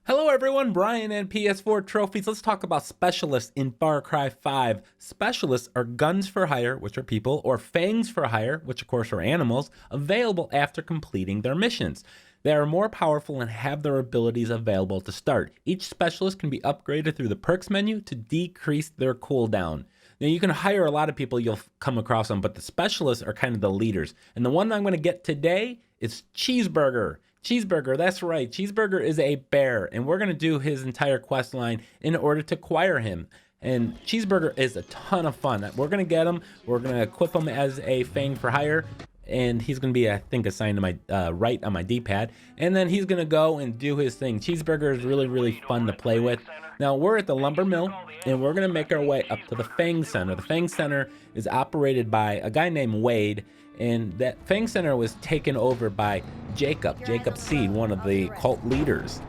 Hello everyone, Brian and PS4 Trophies. Let's talk about specialists in Far Cry 5. Specialists are guns for hire, which are people, or fangs for hire, which of course are animals, available after completing their missions. They are more powerful and have their abilities available to start. Each specialist can be upgraded through the perks menu to decrease their cooldown. Now you can hire a lot of people, you'll come across them, but the specialists are kind of the leaders. And the one I'm going to get today is Cheeseburger. Cheeseburger, that's right. Cheeseburger is a bear, and we're going to do his entire quest line in order to acquire him. And Cheeseburger is a ton of fun. We're going to get him. We're going to equip him as a Fang for hire, and he's going to be, I think, assigned to my right on my D-pad. And then he's going to go and do his thing. Cheeseburger is really, really fun to play with. Now, we're at the lumber mill, and we're going to make our way up to the Fang Center. The Fang Center is operated by a guy named Wade, and that Fang Center was taken over by Jacob Seed, one of the cult leaders.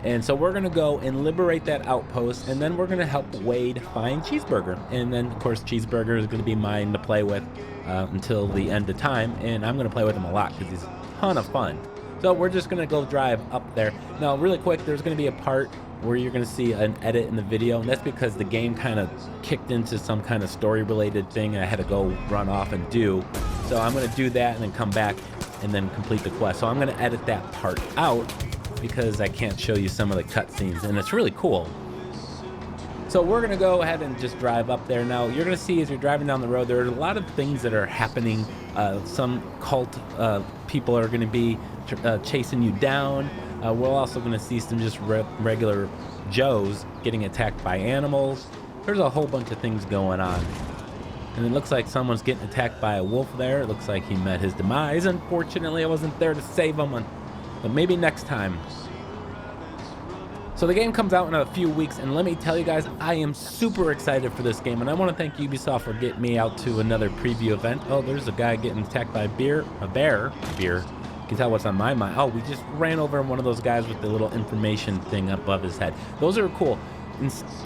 And so we're going to go and liberate that outpost, and then we're going to help Wade find Cheeseburger. And then, of course, Cheeseburger is going to be mine to play with until the end of time, and I'm going to play with him a lot because he's a ton of fun. So we're just going to go drive up there. Now, really quick, there's going to be a part where you're going to see an edit in the video, and that's because the game kind of kicked into some kind of story-related thing, and I had to go run off and do. So I'm going to do that and then come back and then complete the quest. So I'm going to edit that part out because I can't show you some of the cutscenes, and it's really cool. So we're going to go ahead and just drive up there. Now, you're going to see as you're driving down the road, there are a lot of things that are happening. Some cult people are going to be chasing you down. We're also going to see some just regular Joes getting attacked by animals. There's a whole bunch of things going on. And it looks like someone's getting attacked by a wolf there. It looks like he met his demise. Unfortunately, I wasn't there to save him, but maybe next time. So the game comes out in a few weeks, and let me tell you guys, I am super excited for this game, and I want to thank Ubisoft for getting me out to another preview event. Oh, there's a guy getting attacked by a bear. You can tell what's on my mind. Oh, we just ran over one of those guys with the little information thing above his head. Those are cool.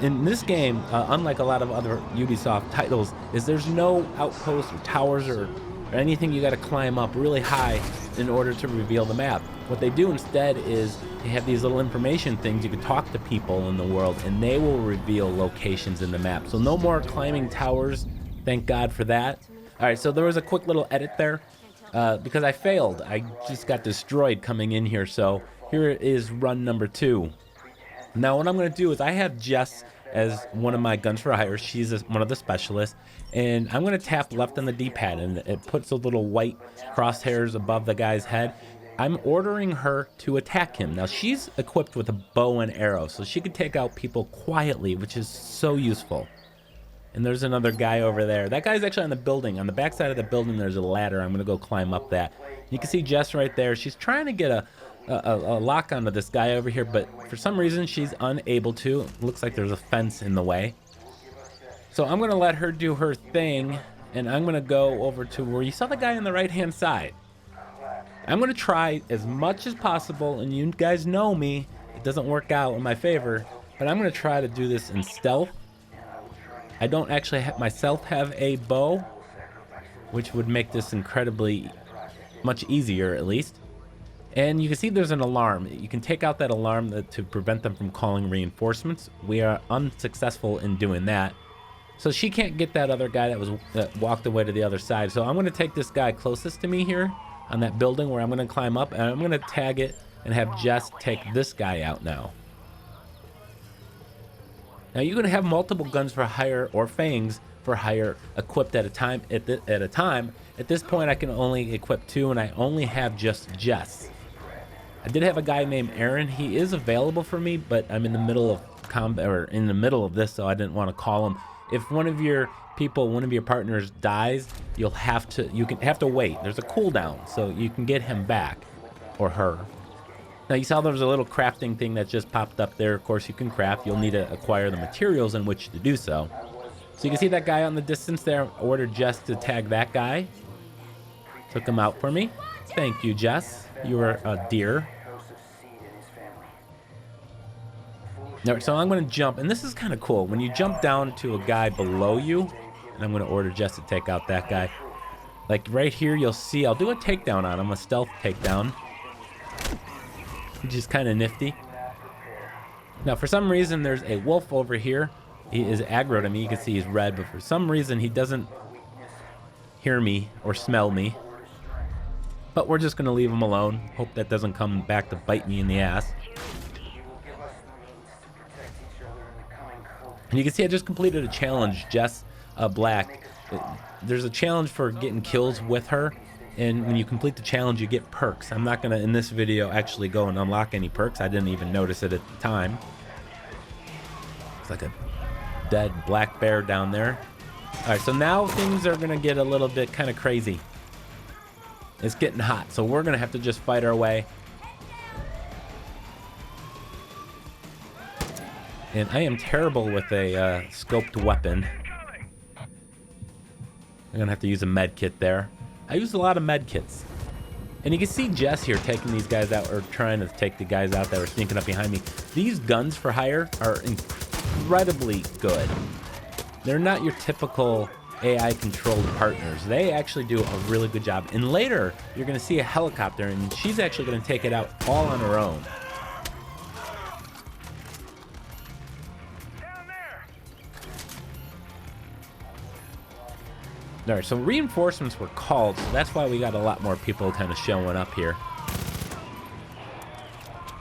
In this game, unlike a lot of other Ubisoft titles, is there's no outposts or towers or anything you got to climb up really high in order to reveal the map. What they do instead is they have these little information things. You can talk to people in the world, and they will reveal locations in the map. So no more climbing towers. Thank God for that. All right, so there was a quick little edit there because I failed. I just got destroyed coming in here. So here is run number 2. Now what I'm going to do is I have Jess as one of my guns for hire. She's one of the specialists, and I'm going to tap left on the D-pad, and it puts those little white crosshairs above the guy's head. I'm ordering her to attack him. Now she's equipped with a bow and arrow, so she can take out people quietly, which is so useful. And there's another guy over there. That guy's actually on the building. On the back side of the building, there's a ladder. I'm going to go climb up that. You can see Jess right there. She's trying to get a lock onto this guy over here, but for some reason she's unable to. It looks like there's a fence in the way. So I'm going to let her do her thing, and I'm going to go over to where you saw the guy on the right-hand side. I'm going to try as much as possible, and you guys know me, it doesn't work out in my favor, but I'm going to try to do this in stealth. I don't actually myself have a bow, which would make this incredibly much easier, at least. And you can see there's an alarm. You can take out that alarm to prevent them from calling reinforcements. We are unsuccessful in doing that. So she can't get that other guy that walked away to the other side. So I'm going to take this guy closest to me here on that building where I'm going to climb up, and I'm going to tag it and have Jess take this guy out now. Now you're going to have multiple guns for hire or fangs for hire equipped at a time. At this point, I can only equip 2, and I only have just Jess. I did have a guy named Aaron. He is available for me, but I'm in the middle of combat, or in the middle of this, so I didn't want to call him. If one of your partners dies, you have to wait. There's a cooldown, so you can get him back, or her. Now you saw there was a little crafting thing that just popped up there. Of course, you can craft. You'll need to acquire the materials in which to do so. So you can see that guy on the distance there. Ordered Jess to tag that guy. Took him out for me. Thank you, Jess. You were a dear. Now, so I'm going to jump, and this is kind of cool. When you jump down to a guy below you, and I'm going to order Jess to take out that guy. Like right here, you'll see I'll do a takedown on him, a stealth takedown, which is kind of nifty. Now, for some reason, there's a wolf over here. He is aggro to me. You can see he's red, but for some reason, he doesn't hear me or smell me. But we're just going to leave him alone. Hope that doesn't come back to bite me in the ass. And you can see I just completed a challenge, Jess Black. There's a challenge for getting kills with her. And when you complete the challenge, you get perks. I'm not going to, in this video, actually go and unlock any perks. I didn't even notice it at the time. It's like a dead black bear down there. All right, so now things are going to get a little bit kind of crazy. It's getting hot, so we're going to have to just fight our way. And I am terrible with a scoped weapon. I'm going to have to use a med kit there. I use a lot of med kits. And you can see Jess here taking these guys out, or trying to take the guys out that were sneaking up behind me. These guns for hire are incredibly good. They're not your typical AI controlled partners. They actually do a really good job. And later, you're going to see a helicopter, and she's actually going to take it out all on her own. All right, so reinforcements were called, so that's why we got a lot more people kind of showing up here.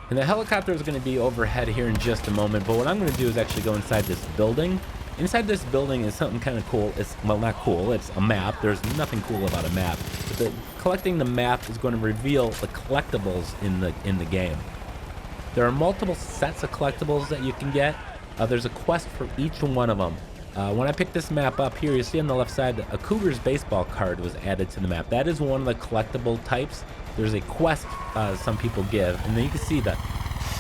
And the helicopter is going to be overhead here in just a moment, but what I'm going to do is actually go inside this building. Inside this building is something kind of cool. It's, well, not cool, it's a map. There's nothing cool about a map. But collecting the map is going to reveal the collectibles in the game. There are multiple sets of collectibles that you can get. There's a quest for each one of them. When I picked this map up here, you see on the left side, a Cougar's baseball card was added to the map. That is one of the collectible types. There's a quest some people give, and then you can see that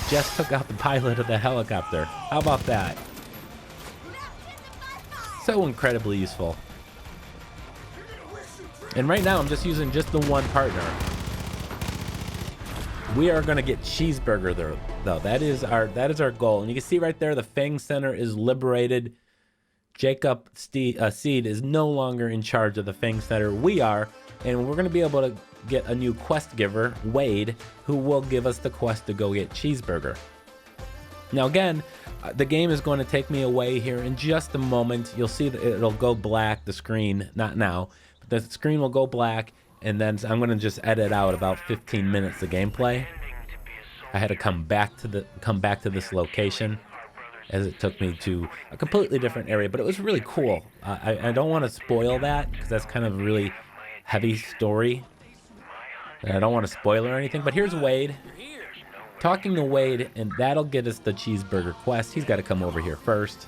Jess took out the pilot of the helicopter. How about that? So incredibly useful. And right now, I'm just using just the one partner. We are going to get Cheeseburger there, though. That is our goal. And you can see right there, the Fang Center is liberated. Jacob Seed is no longer in charge of the Fang Center. We are, and we're going to be able to get a new quest giver, Wade, who will give us the quest to go get Cheeseburger. Now again, the game is going to take me away here in just a moment. You'll see that it'll go black, the screen, not now, but the screen will go black, and then I'm going to just edit out about 15 minutes of gameplay. I had to come back to this location, as it took me to a completely different area, but it was really cool. I don't want to spoil that, because that's kind of a really heavy story. And I don't want to spoil or anything, but here's Wade. Talking to Wade, and that'll get us the Cheeseburger quest. He's got to come over here first.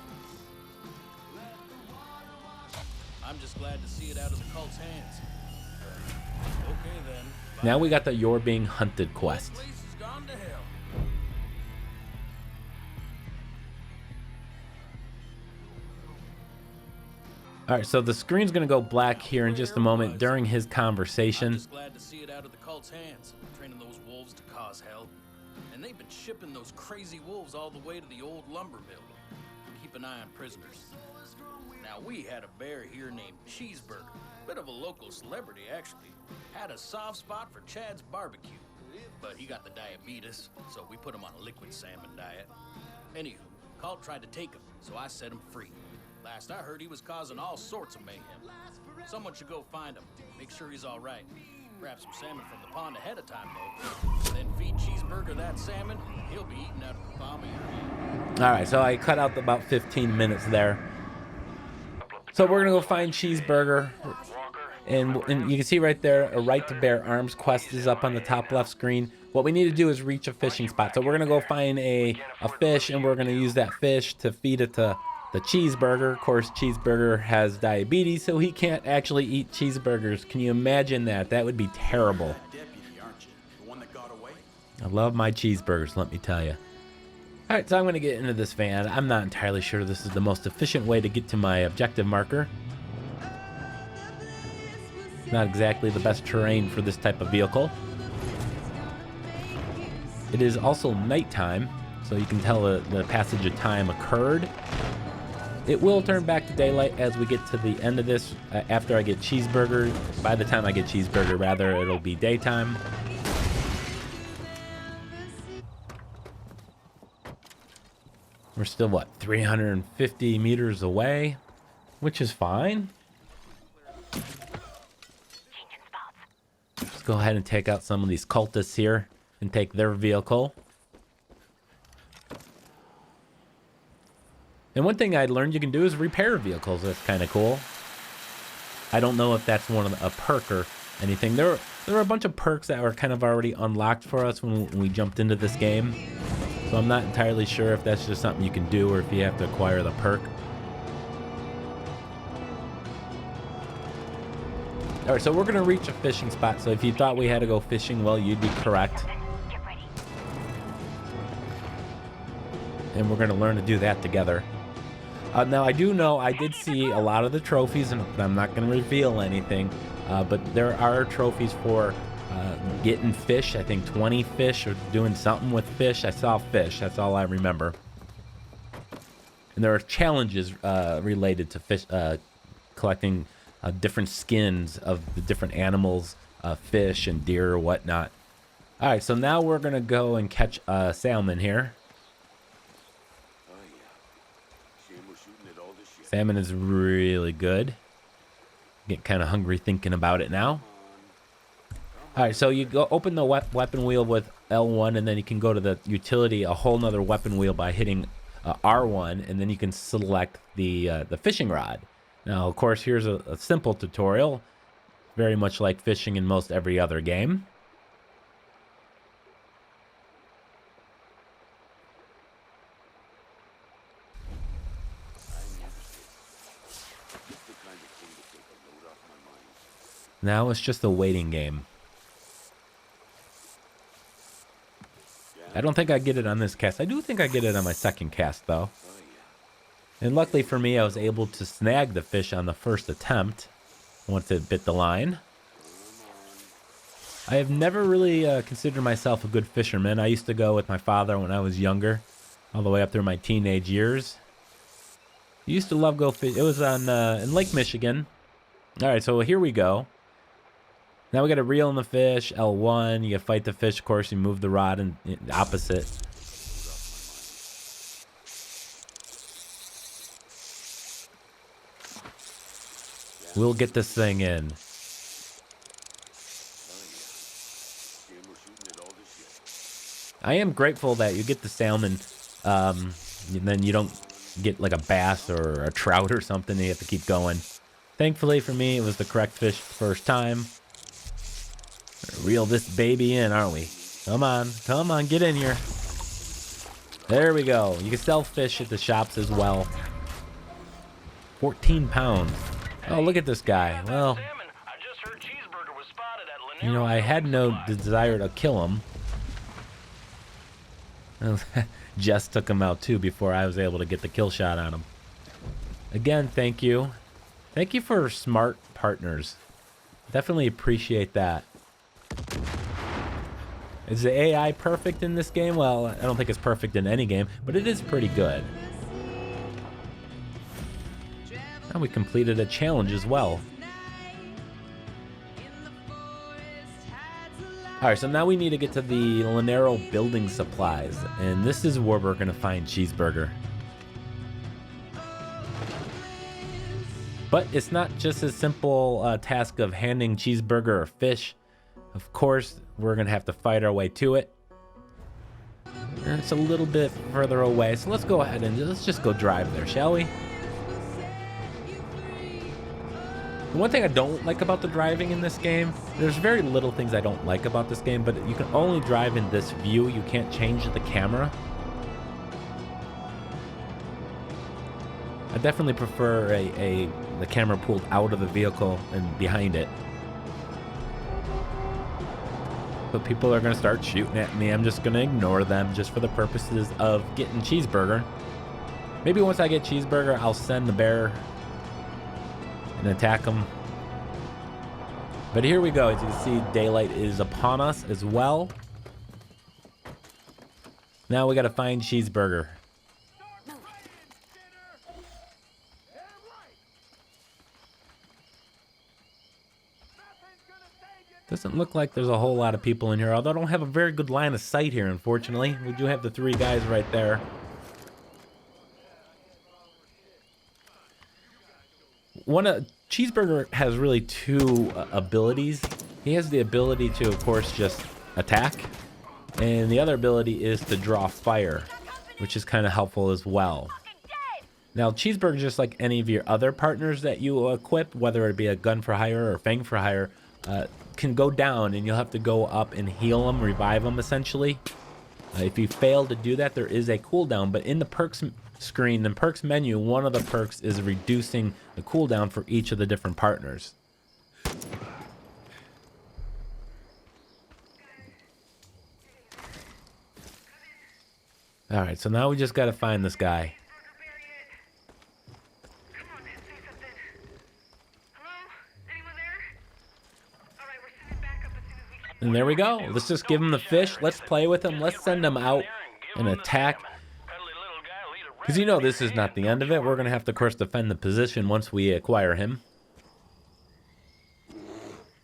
I'm just glad to see it out of the cult's hands. Okay then. Now we got the You're Being Hunted quest. All right, so the screen's going to go black here in just a moment during his conversation. I'm just glad to see it out of the cult's hands, training those wolves to cause hell. And they've been shipping those crazy wolves all the way to the old lumber mill. Keep an eye on prisoners. Now, we had a bear here named Cheeseburger, bit of a local celebrity actually. Had a soft spot for Chad's barbecue, but he got the diabetes, so we put him on a liquid salmon diet. Anywho, cult tried to take him, so I set him free. Last I heard, he was causing all sorts of mayhem. Someone should go find him, make sure he's all right. Grab some salmon from the pond ahead of time, though. Then feed Cheeseburger that salmon, and he'll be eating out of the palm of your hand. All right, so I cut out about 15 minutes there. So we're going to go find Cheeseburger. And you can see right there, a Right to Bear Arms quest is up on the top left screen. What we need to do is reach a fishing spot. So we're going to go find a fish, and we're going to use that fish to feed it to the Cheeseburger. Of course, Cheeseburger has diabetes, so he can't actually eat cheeseburgers. Can you imagine that? That would be terrible. I love my cheeseburgers, let me tell you. All right, so I'm going to get into this van. I'm not entirely sure this is the most efficient way to get to my objective marker. Not exactly the best terrain for this type of vehicle. It is also nighttime, so you can tell the passage of time occurred. It will turn back to daylight as we get to the end of this. After I get Cheeseburger, by the time I get Cheeseburger, rather, it'll be daytime. We're still, what, 350 meters away, which is fine. Let's go ahead and take out some of these cultists here and take their vehicle. And one thing I learned you can do is repair vehicles. That's kind of cool. I don't know if that's one of a perk or anything. There were a bunch of perks that were kind of already unlocked for us when we jumped into this game. So I'm not entirely sure if that's just something you can do or if you have to acquire the perk. All right, so we're gonna reach a fishing spot. So if you thought we had to go fishing, well, you'd be correct. And we're gonna learn to do that together. Now I do know I did see a lot of the trophies, and I'm not gonna reveal anything, but there are trophies for getting fish. I think 20 fish or doing something with fish. I saw fish, that's all I remember. And there are challenges related to fish, collecting different skins of the different animals, fish and deer or whatnot. All right, so now we're gonna go and catch salmon here. Salmon is really good. Get kind of hungry thinking about it now. All right, so you go open the weapon wheel with L1, and then you can go to the utility, a whole nother weapon wheel by hitting R1, and then you can select the fishing rod. Now, of course, here's a simple tutorial, very much like fishing in most every other game. Now it's just a waiting game. I don't think I get it on this cast. I do think I get it on my second cast, though. And luckily for me, I was able to snag the fish on the first attempt once it bit the line. I have never really considered myself a good fisherman. I used to go with my father when I was younger, all the way up through my teenage years. I used to love go fish. It was on in Lake Michigan. All right, so here we go. Now we got to reel in the fish, L1. You got to fight the fish, of course. You move the rod in opposite. We'll get this thing in. I am grateful that you get the salmon, and then you don't get like a bass or a trout or something. You have to keep going. Thankfully for me, it was the correct fish the first time. Reel this baby in, aren't we? Come on, get in here. There we go. You can sell fish at the shops as well. 14 pounds. Oh, look at this guy. Well, you know, I had no desire to kill him. Jess took him out too before I was able to get the kill shot on him. Again, thank you. Thank you for smart partners. Definitely appreciate that. Is the AI perfect in this game? Well, I don't think it's perfect in any game, but it is pretty good. And we completed a challenge as well. Alright, so now we need to get to the Lanero building supplies, and this is where we're going to find Cheeseburger. But it's not just a simple task of handing Cheeseburger a fish. Of course, we're going to have to fight our way to it. And it's a little bit further away, so let's go ahead and let's just go drive there, shall we? The one thing I don't like about the driving in this game, there's very little things I don't like about this game, but you can only drive in this view. You can't change the camera. I definitely prefer the camera pulled out of the vehicle and behind it. But people are going to start shooting at me. I'm just going to ignore them just for the purposes of getting Cheeseburger. Maybe once I get Cheeseburger, I'll send the bear and attack him. But here we go. As you can see, daylight is upon us as well. Now we got to find Cheeseburger. Doesn't look like there's a whole lot of people in here, although I don't have a very good line of sight here, unfortunately. We do have the three guys right there. Cheeseburger has really two abilities. He has the ability to, of course, just attack, and the other ability is to draw fire, which is kind of helpful as well. Now, Cheeseburger, just like any of your other partners that you equip, whether it be a gun for hire or Fang for hire, can go down, and you'll have to go up and heal them, revive them, essentially. If you fail to do that, there is a cooldown, but in the perks screen, the perks menu, one of the perks is reducing the cooldown for each of the different partners. All right, so now we just got to find this guy. And there we go. Let's just give him the fish. Let's play with him. Let's send him out and attack. Because you know this is not the end of it. We're going to have to, of course, defend the position once we acquire him.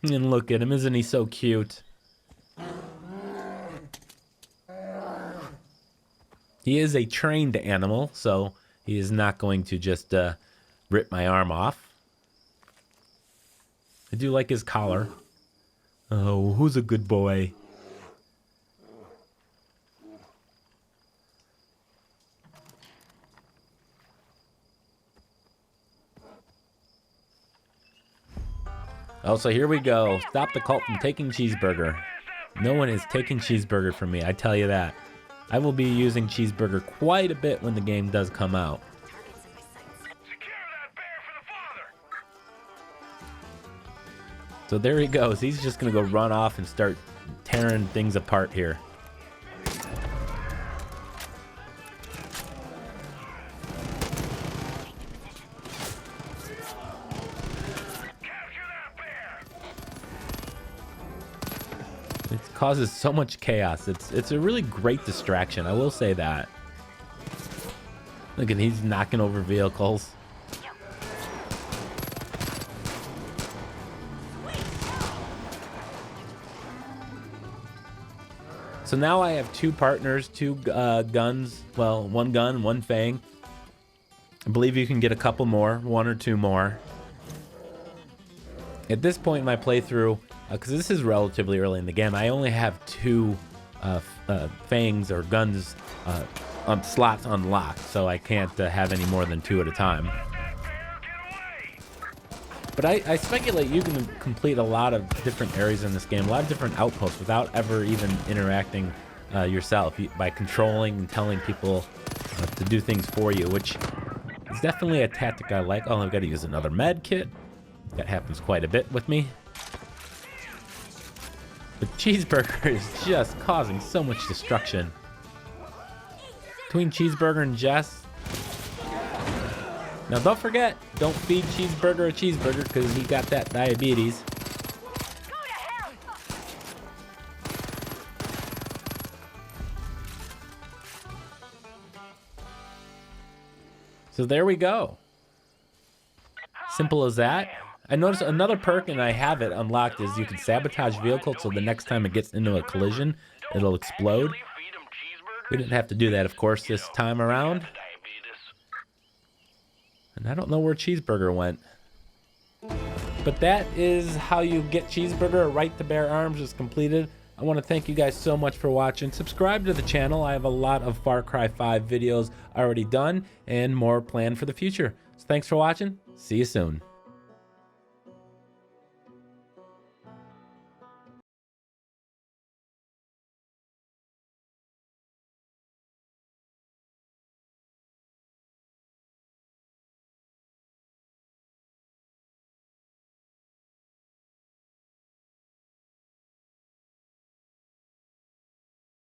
And look at him. Isn't he so cute? He is a trained animal, so he is not going to just rip my arm off. I do like his collar. Oh, who's a good boy? Oh, so here we go. Stop the cult from taking Cheeseburger. No one is taking Cheeseburger from me, I tell you that. I will be using Cheeseburger quite a bit when the game does come out. So there he goes. He's just going to go run off and start tearing things apart here. It causes so much chaos. It's a really great distraction, I will say that. Look at, he's knocking over vehicles. So now I have two partners, two guns. Well, one gun, one Fang. I believe you can get a couple more, one or two more. At this point in my playthrough, because this is relatively early in the game, I only have two Fangs or guns slots unlocked, so I can't have any more than two at a time. But I speculate you can complete a lot of different areas in this game, a lot of different outposts without ever even interacting yourself, by controlling and telling people to do things for you, which is definitely a tactic I like. Oh, I've got to use another med kit. That happens quite a bit with me. But Cheeseburger is just causing so much destruction. Between Cheeseburger and Jess. Now don't forget, don't feed Cheeseburger a cheeseburger because he got that diabetes. So there we go. Simple as that. I noticed another perk, and I have it unlocked, is you can sabotage vehicles, so the next time it gets into a collision, it'll explode. We didn't have to do that, of course, this time around. And I don't know where Cheeseburger went. But that is how you get Cheeseburger. Right to bear arms is completed. I want to thank you guys so much for watching. Subscribe to the channel. I have a lot of Far Cry 5 videos already done and more planned for the future. So thanks for watching. See you soon.